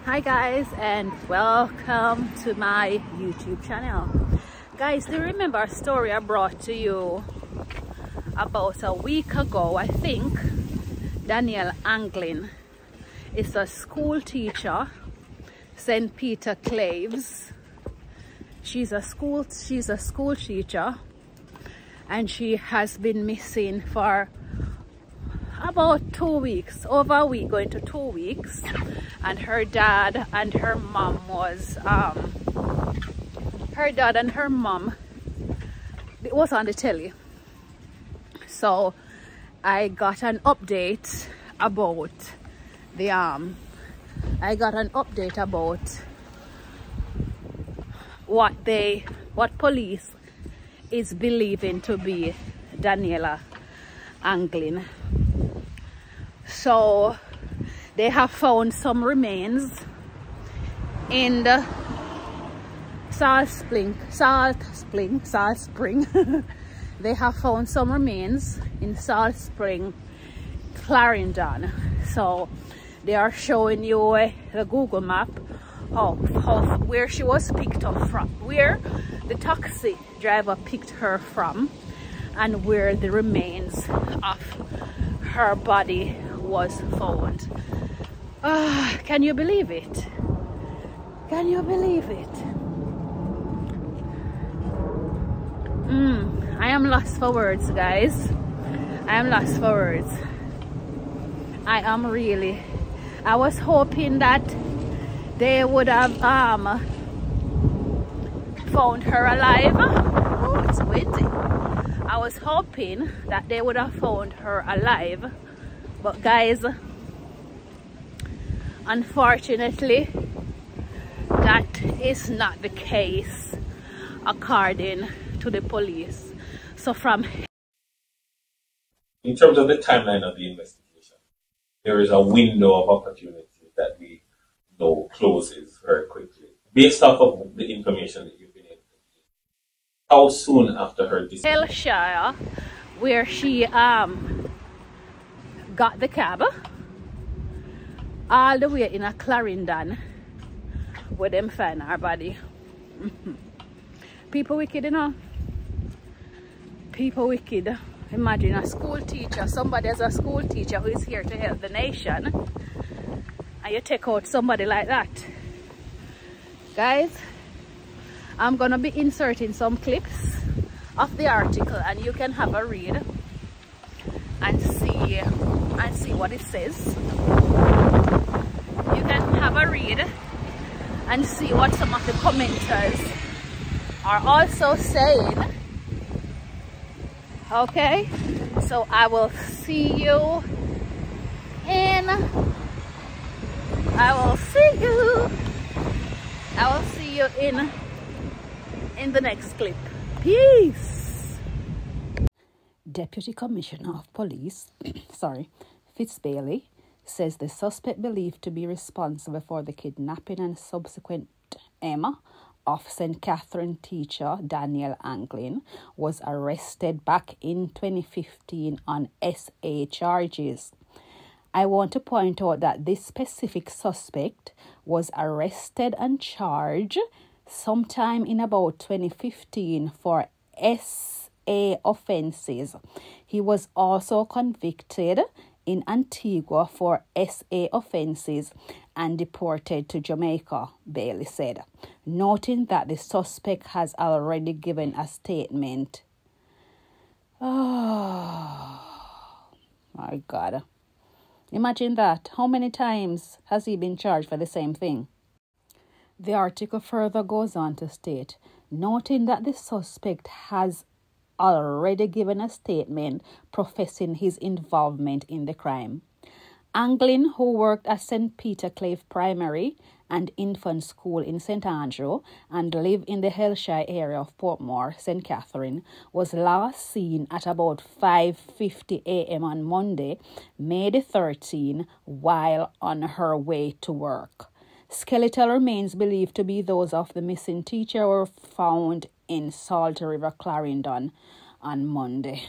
Hi guys, and welcome to my YouTube channel. Guys, do you remember a story I brought to you about a week ago? I think Danielle Anglin is a school teacher, St. Peter Claves. She's a school teacher, and she has been missing for about 2 weeks, over a week, going to 2 weeks. And her dad and her mom was it was on the telly, so I got an update about what police is believing to be Danielle Anglin. So they have found some remains in the Salt Spring. They have found some remains in Salt Spring, Clarendon. So they are showing you the Google map of where she was picked up from, where the taxi driver picked her from, and where the remains of her body was found. Can you believe it? Can you believe it? I am lost for words, guys. I am lost for words. I was hoping that they would have found her alive. Oh, it's windy. I was hoping that they would have found her alive, but guys, unfortunately, that is not the case according to the police. So in terms of the timeline of the investigation, there is a window of opportunity that we know closes very quickly. Based off of the information that you've been able to get, how soon after her disappearance? Hillshire, where she got the cab, all the way in a Clarendon, where them find her body. People wicked, you know. People wicked. Imagine a school teacher, somebody as a school teacher who is here to help the nation, and you take out somebody like that. Guys, I'm gonna be inserting some clips of the article, and you can have a read and see what it says. You can have a read and see what some of the commenters are also saying. Okay, so I will see you in the next clip. Peace. Deputy Commissioner of Police Fitzbailey says the suspect believed to be responsible for the kidnapping and subsequent of St. Catherine teacher Danielle Anglin was arrested back in 2015 on SA charges. I want to point out that this specific suspect was arrested and charged sometime in about 2015 for SA offences. He was also convicted in Antigua for SA offences and deported to Jamaica, Bailey said, noting that the suspect has already given a statement. Oh, my God. Imagine that. How many times has he been charged for the same thing? The article further goes on to state, noting that the suspect has already given a statement professing his involvement in the crime. Anglin, who worked at St. Peter Clave Primary and Infant School in St. Andrew and lived in the Hillshire area of Portmore, St. Catherine, was last seen at about 5:50 a.m. on Monday, May the 13th, while on her way to work. Skeletal remains believed to be those of the missing teacher were found in Salt River, Clarendon on Monday.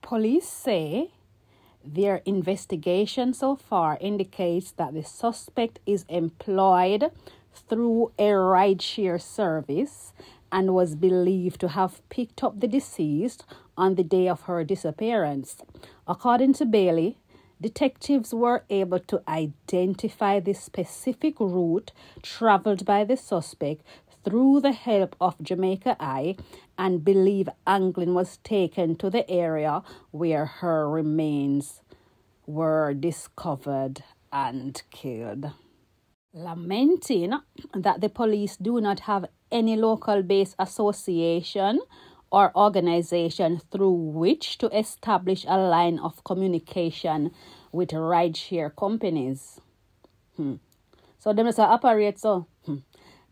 Police say Their investigation so far indicates that the suspect is employed through a rideshare service and was believed to have picked up the deceased on the day of her disappearance. According to Bailey, detectives were able to identify the specific route traveled by the suspect through the help of Jamaica Eye and believe Anglin was taken to the area where her remains were discovered and killed. Lamenting that the police do not have any local-based association or organization through which to establish a line of communication with rideshare companies. So them just operate so.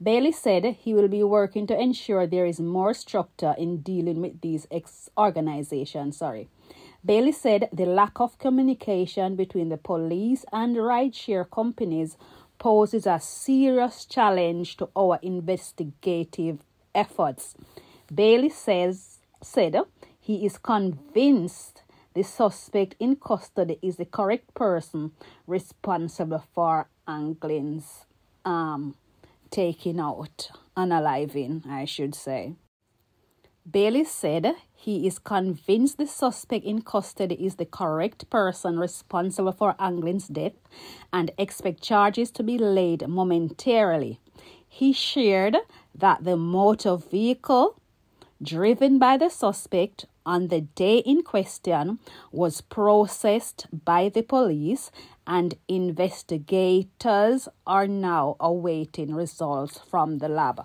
Bailey said he will be working to ensure there is more structure in dealing with these organizations. Bailey said the lack of communication between the police and rideshare companies poses a serious challenge to our investigative efforts. Bailey said he is convinced the suspect in custody is the correct person responsible for Anglin's taking out, unaliving, I should say. Bailey said he is convinced the suspect in custody is the correct person responsible for Anglin's death and expect charges to be laid momentarily. He shared that the motor vehicle driven by the suspect on the day in question was processed by the police and investigators are now awaiting results from the lab.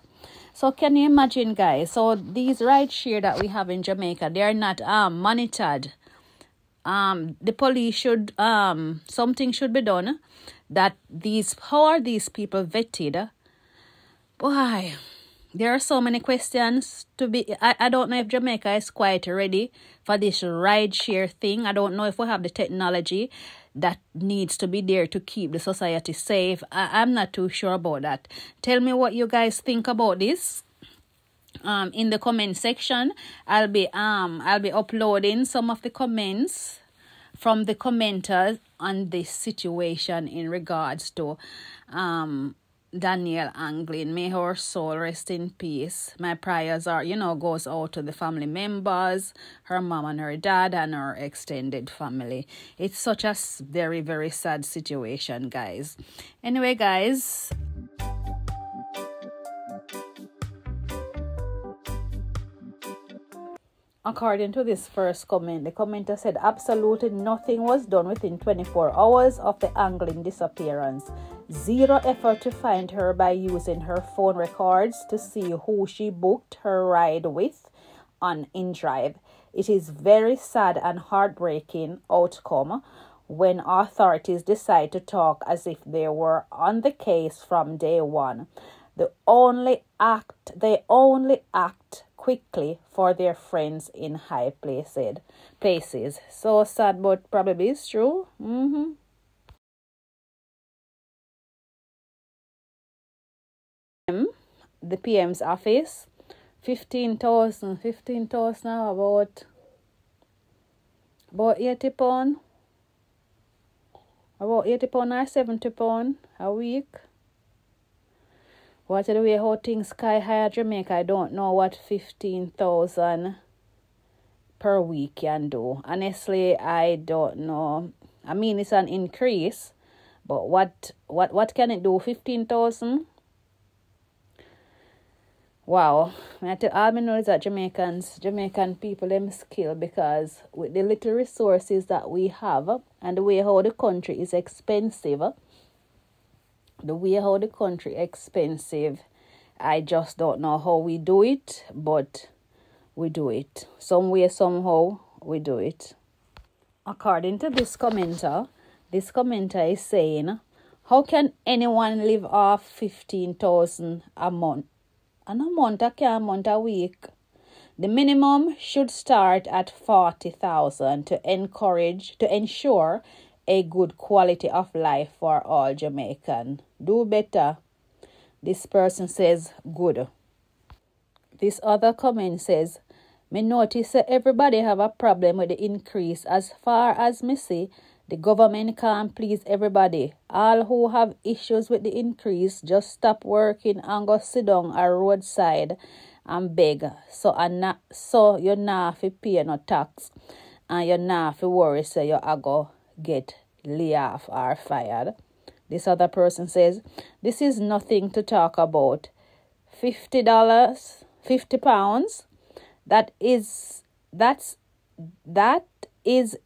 So can you imagine, guys? So these rideshare that we have in Jamaica, they are not monitored. The police should something should be done that how are these people vetted? Boy, there are so many questions to be. I don't know if Jamaica is quite ready for this rideshare thing. I don't know if we have the technology that needs to be there to keep the society safe. I'm not too sure about that. Tell me what you guys think about this. In the comment section, I'll be uploading some of the comments from the commenters on this situation in regards to Danielle Anglin. May her soul rest in peace. My prayers are, goes out to the family members, her mom and her dad, and her extended family. It's such a very, very sad situation, guys. Anyway, guys. According to this first comment, the commenter said absolutely nothing was done within 24 hours of the Anglin disappearance. Zero effort to find her by using her phone records to see who she booked her ride with on InDrive. It is very sad and heartbreaking outcome when authorities decide to talk as if they were on the case from day one. They only act quickly for their friends in high places. So sad, but probably it's true. The PM's office, 15,000 now, about 80 pound, or 70 pound a week. What the way how things sky high at Jamaica, I don't know what 15,000 per week can do. Honestly, I don't know. I mean, it's an increase, but what can it do? 15,000? Wow. All I know is that Jamaican people, them skill, because with the little resources that we have and the way how the country is expensive, I just don't know how we do it, but we do it. Some way, somehow, we do it. According to this commenter is saying, how can anyone live off 15,000 a month? And a month a week. The minimum should start at 40,000 to ensure a good quality of life for all Jamaican. Do better. This person says good. This other comment says, Me notice that everybody have a problem with the increase. As far as me see, the government can't please everybody. All who have issues with the increase just stop working and go sit down a roadside and beg. So you not fi pay no tax and you not fi worry so you a go get lay off or fired. This other person says, this is nothing to talk about. $50, £50.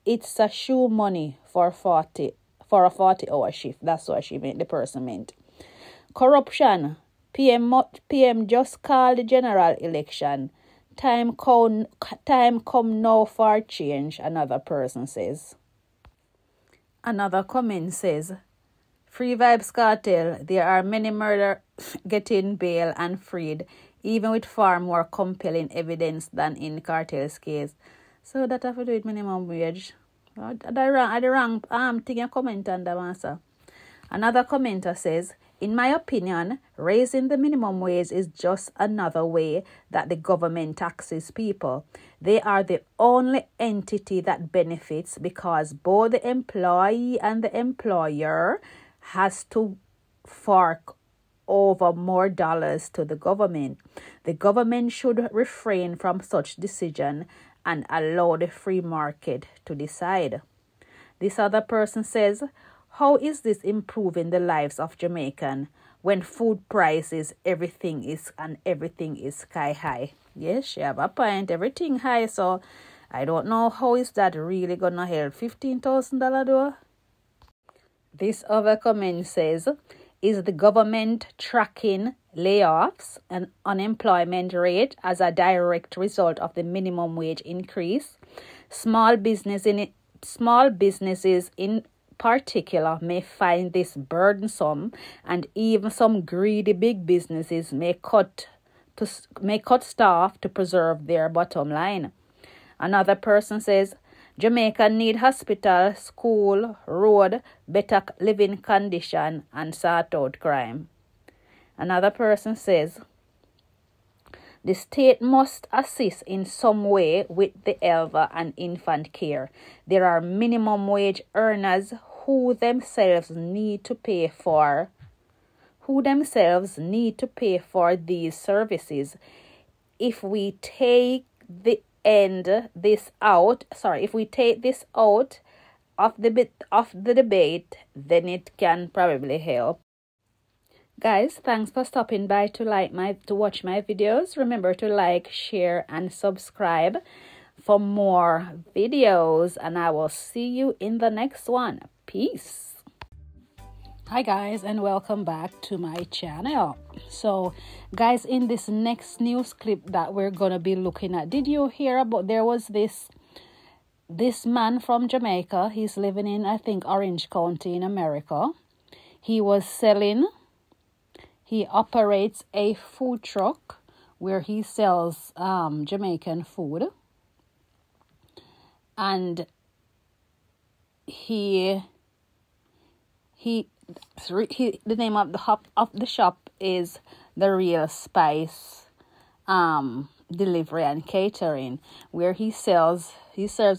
It's a shoe money for a 40-hour shift. That's what the person meant. Corruption. PM just called the general election. Time come now for change, another person says. Another comment says, Free Vibes Cartel, there are many murder getting bail and freed, even with far more compelling evidence than in cartel's case. So that have to do with minimum wage. I the wrong thing you comment on the answer. Another commenter says, in my opinion, raising the minimum wage is just another way that the government taxes people. They are the only entity that benefits because both the employee and the employer has to fork over more dollars to the government. The government should refrain from such decision and allow the free market to decide. This other person says, how is this improving the lives of Jamaican when food prices, everything is sky high? Yes, she have a point. Everything high, so I don't know how is that really gonna help. $15,000 though? This other comment says, is the government tracking layoffs and unemployment rate as a direct result of the minimum wage increase? Small businesses in particular may find this burdensome, and even some greedy big businesses may cut staff to preserve their bottom line. Another person says, Jamaica need hospital, school, road, better living condition, and sort out crime. Another person says, the state must assist in some way with the elder and infant care. There are minimum wage earners who themselves need to pay for these services. If we take this out of the debate, then it can probably help. Guys, thanks for stopping by to watch my videos. Remember to like, share, and subscribe for more videos, and I will see you in the next one. Peace. Hi guys, and welcome back to my channel. So guys, in this next news clip that we're gonna be looking at, did you hear about there was this man from Jamaica? He's living in, I think, Orange County in America. He operates a food truck where he sells Jamaican food, and the name of the shop is The Real Spice Delivery and Catering, where he serves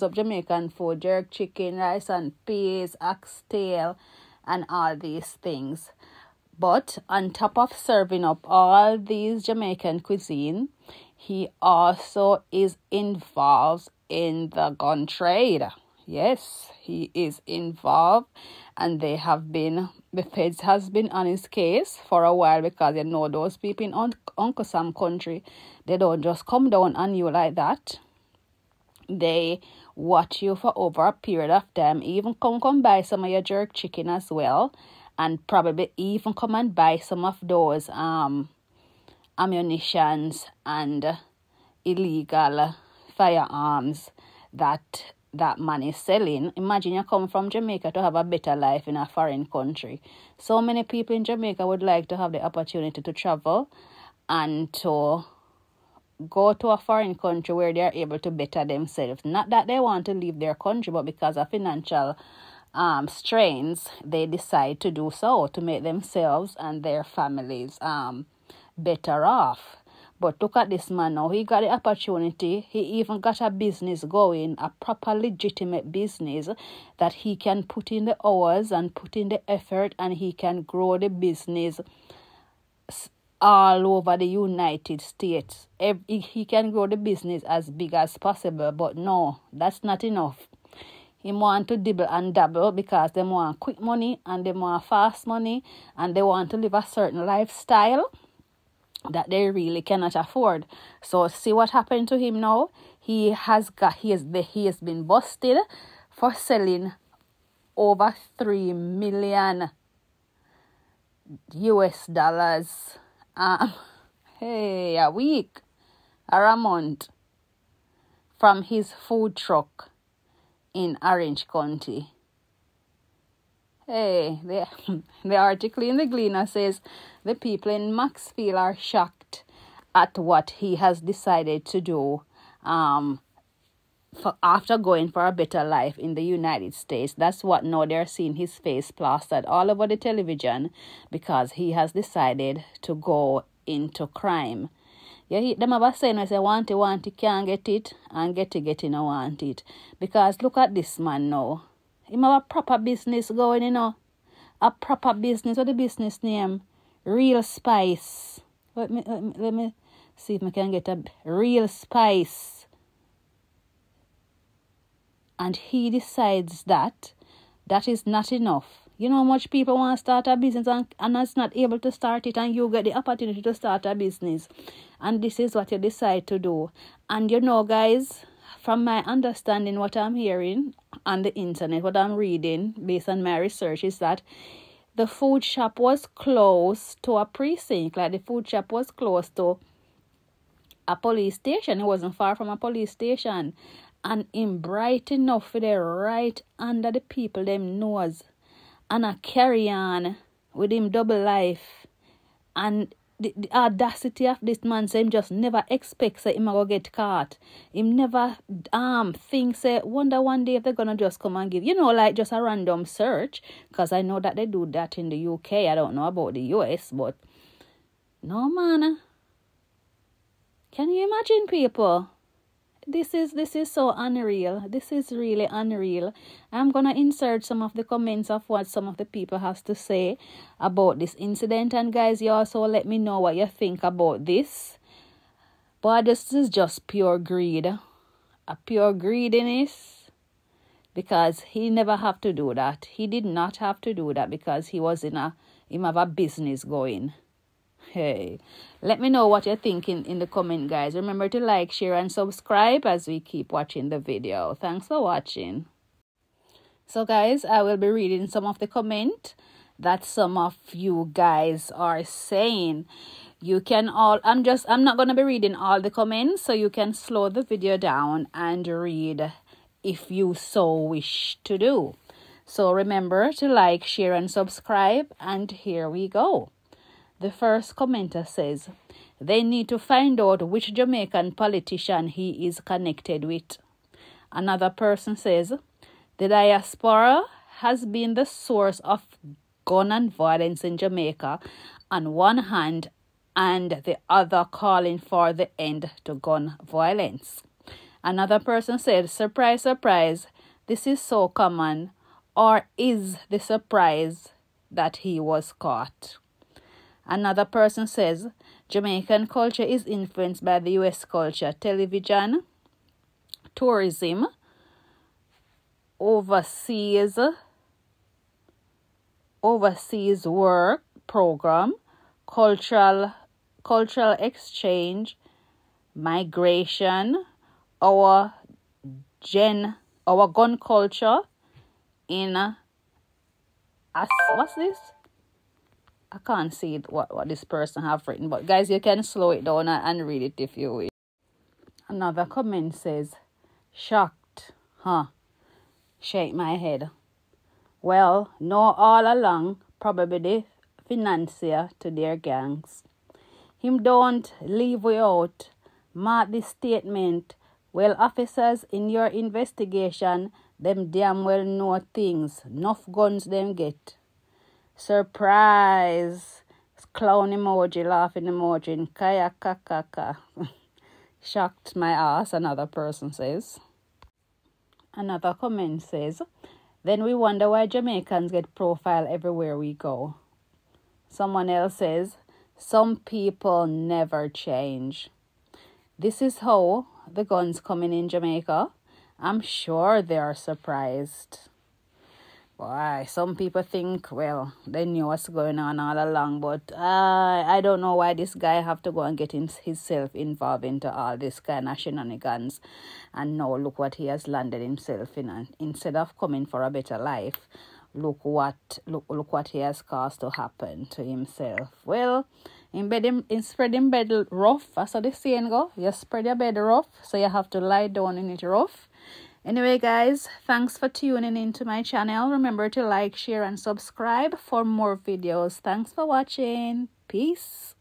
up Jamaican food, jerk chicken, rice and peas, oxtail, and all these things. But on top of serving up all these Jamaican cuisine, he also is involved in the gun trade. Yes, he is involved, and the feds has been on his case for a while, because those people in Uncle Sam country, they don't just come down on you like that. They watch you for over a period of time, even come buy some of your jerk chicken as well, and probably even come and buy some of those ammunitions and illegal firearms that man is selling. Imagine you come from Jamaica to have a better life in a foreign country. So many people in Jamaica would like to have the opportunity to travel and to go to a foreign country where they are able to better themselves. Not that they want to leave their country, but because of financial strains, they decide to do so to make themselves and their families better off. But look at this man now. He got the opportunity. He even got a business going, a proper legitimate business that he can put in the hours and put in the effort, and he can grow the business all over the United States. He can grow the business as big as possible, but no, that's not enough. He want to dibble and dabble because they want quick money and they want fast money and they want to live a certain lifestyle that they really cannot afford. So see what happened to him now? He has been busted for selling over $3 million US dollars a week or a month from his food truck in Orange County. Hey, the article in the Gleaner says the people in Maxfield are shocked at what he has decided to do after going for a better life in the United States. That's what now they're seeing his face plastered all over the television because he has decided to go into crime. Yeah, them ever saying, I say, want it, can't get it, and get it, I want it. Because look at this man now. He have a proper business going, A proper business. What the business name? Real Spice. Let me see if I can get a Real Spice. And he decides that is not enough. You know how much people want to start a business and is not able to start it, and you get the opportunity to start a business. And this is what you decide to do. And guys, from my understanding, what I'm hearing on the internet, what I'm reading based on my research is that the food shop was close to a precinct. Like the food shop was close to a police station. It wasn't far from a police station. And him bright enough for the right under the people them nose. And I carry on with him double life. And the audacity of this man, so him just never expects that him go get caught. Him never thinks wonder one day if they're gonna just come and give, like just a random search. Because I know that they do that in the UK. I don't know about the US, but no man. Can you imagine, people? This is so unreal. This is really unreal. I'm going to insert some of the comments of what some of the people has to say about this incident. And guys, you also let me know what you think about this. But this is just pure greed. A pure greediness. Because he never have to do that. He did not have to do that because he was him have a business going. Hey, let me know what you're thinking in the comment, guys. Remember to like, share, and subscribe as we keep watching the video. Thanks for watching. So, guys, I will be reading some of the comment that some of you guys are saying. You can all, I'm not going to be reading all the comments, so you can slow the video down and read if you so wish to do. So, remember to like, share, and subscribe, and here we go. The first commenter says, they need to find out which Jamaican politician he is connected with. Another person says, the diaspora has been the source of gun and violence in Jamaica on one hand, and the other calling for the end to gun violence. Another person said, surprise, surprise, this is so common, or is the surprise that he was caught? Another person says, Jamaican culture is influenced by the US culture, television, tourism, overseas work program, cultural exchange, migration, our gun culture in what's this? I can't see what this person have written, but guys, you can slow it down and read it if you wish. Another comment says, shocked, huh? Shake my head. Well, no, all along, probably the financier to their gangs. Him don't leave we out. Mark this statement. Well, officers, in your investigation, them damn well know things. Enough guns them get. Surprise. clown emoji, laughing emoji, and kaya kakaka. Shocked my ass, another person says. Another comment says, then we wonder why Jamaicans get profile everywhere we go. Someone else says, some people never change. This is how the guns coming in Jamaica. I'm sure they are surprised. Boy, some people think, well, they knew what's going on all along, but I don't know why this guy have to go and get himself involved into all this kind of shenanigans. And now look what he has landed himself in. And instead of coming for a better life, look what he has caused to happen to himself. Well, spreading bed rough, that's how the saying go. You spread your bed rough, so you have to lie down in it rough. Anyway, guys, thanks for tuning into my channel. Remember to like, share, and subscribe for more videos. Thanks for watching. Peace.